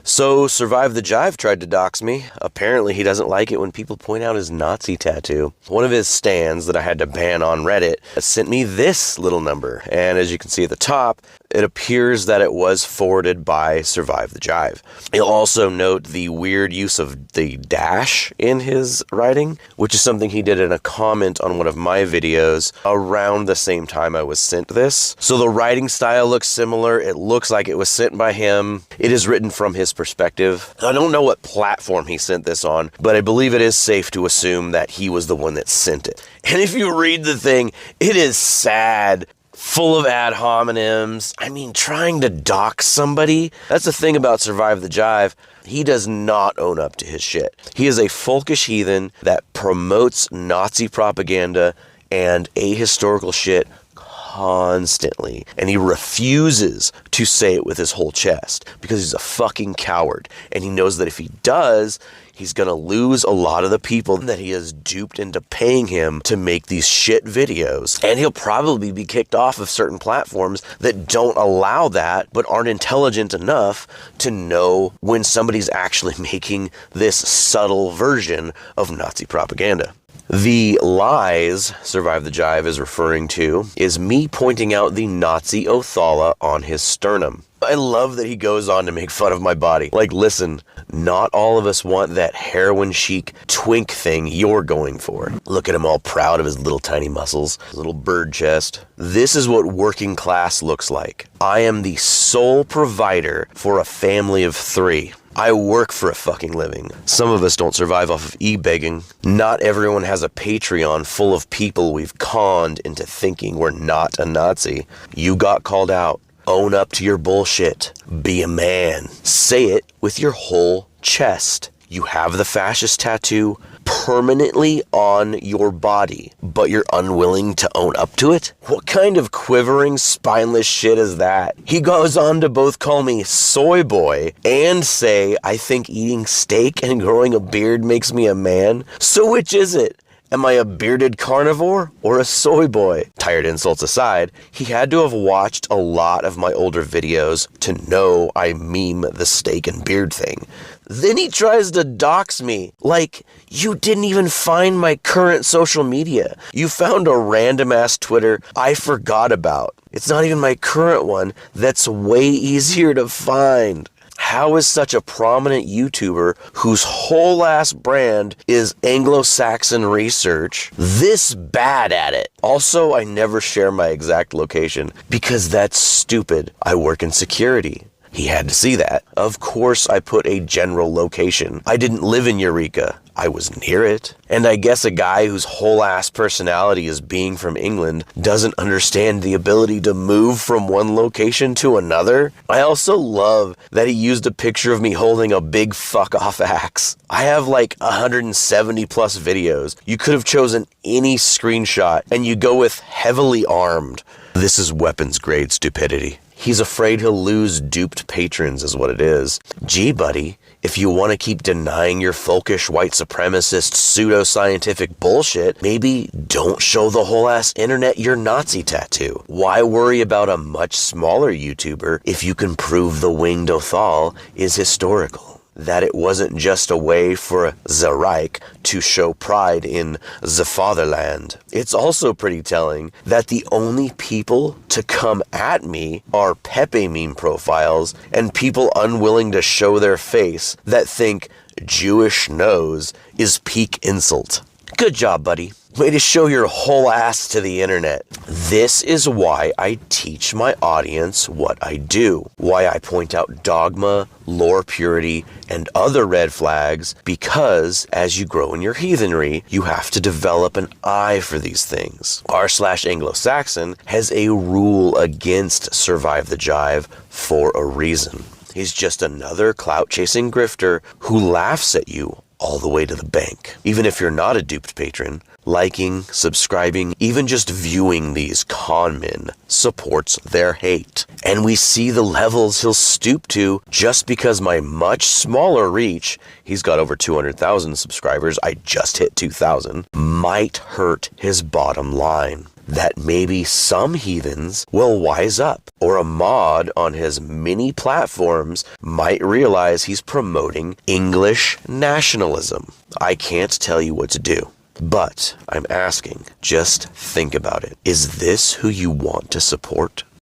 So, Survive the Jive tried to dox me. Apparently, he doesn't like it when people point out his Nazi tattoo. One of his stands that I had to ban on Reddit sent me this little number. And as you can see at the top, it appears that it was forwarded by Survive the Jive. You'll also note the weird use of the dash in his writing, which is something he did in a comment on one of my videos around the same time I was sent this. So the writing style looks similar. It looks like it was sent by him. It is written from his perspective. I don't know what platform he sent this on, but I believe it is safe to assume that he was the one that sent it. And if you read the thing, it is sad. Full of ad hominems. I mean, trying to dox somebody. That's the thing about Survive the Jive. He does not own up to his shit. He is a folkish heathen that promotes Nazi propaganda and ahistorical shit constantly, and he refuses to say it with his whole chest because he's a fucking coward, and he knows that if he does, he's gonna lose a lot of the people that he has duped into paying him to make these shit videos, and he'll probably be kicked off of certain platforms that don't allow that but aren't intelligent enough to know when somebody's actually making this subtle version of Nazi propaganda. The lies Survive the Jive is referring to is me pointing out the Nazi Othala on his sternum. I love that he goes on to make fun of my body. Like, listen, not all of us want that heroin chic twink thing you're going for. Look at him all proud of his little tiny muscles, his little bird chest. This is what working class looks like. I am the sole provider for a family of 3. I work for a fucking living. Some of us don't survive off of e-begging. Not everyone has a Patreon full of people we've conned into thinking we're not a Nazi. You got called out. Own up to your bullshit. Be a man. Say it with your whole chest. You have the fascist tattoo permanently on your body, but you're unwilling to own up to it? What kind of quivering, spineless shit is that? He goes on to both call me soy boy and say I think eating steak and growing a beard makes me a man. So which is it? Am I a bearded carnivore or a soy boy? Tired insults aside, he had to have watched a lot of my older videos to know I meme the steak and beard thing. Then he tries to dox me. Like, you didn't even find my current social media. You found a random ass Twitter I forgot about. It's not even my current one that's way easier to find. How is such a prominent YouTuber whose whole ass brand is Anglo-Saxon research this bad at it? Also, I never share my exact location because that's stupid. I work in security. He had to see that. Of course, I put a general location. I didn't live in Eureka. I was near it. And I guess a guy whose whole ass personality is being from England doesn't understand the ability to move from one location to another. I also love that he used a picture of me holding a big fuck off axe. I have like 170 plus videos. You could have chosen any screenshot and you go with heavily armed. This is weapons grade stupidity. He's afraid he'll lose duped patrons is what it is. Gee, buddy, if you want to keep denying your folkish white supremacist pseudo-scientific bullshit, maybe don't show the whole ass internet your Nazi tattoo. Why worry about a much smaller YouTuber if you can prove the winged Othal is historical? That it wasn't just a way for the Reich to show pride in the fatherland. It's also pretty telling that the only people to come at me are Pepe meme profiles and people unwilling to show their face that think Jewish nose is peak insult. Good job, buddy. Way to show your whole ass to the internet. This is why I teach my audience what I do. Why I point out dogma, lore purity, and other red flags, because as you grow in your heathenry, you have to develop an eye for these things. r/Anglo-Saxon has a rule against Survive the Jive for a reason. He's just another clout-chasing grifter who laughs at you all the way to the bank. Even if you're not a duped patron, liking, subscribing, even just viewing these con men supports their hate. And we see the levels he'll stoop to just because my much smaller reach, he's got over 200,000 subscribers, I just hit 2,000, might hurt his bottom line. that maybe some heathens will wise up, or a mod on his mini platforms might realize he's promoting English nationalism. I can't tell you what to do, but I'm asking, just think about it. Is this who you want to support?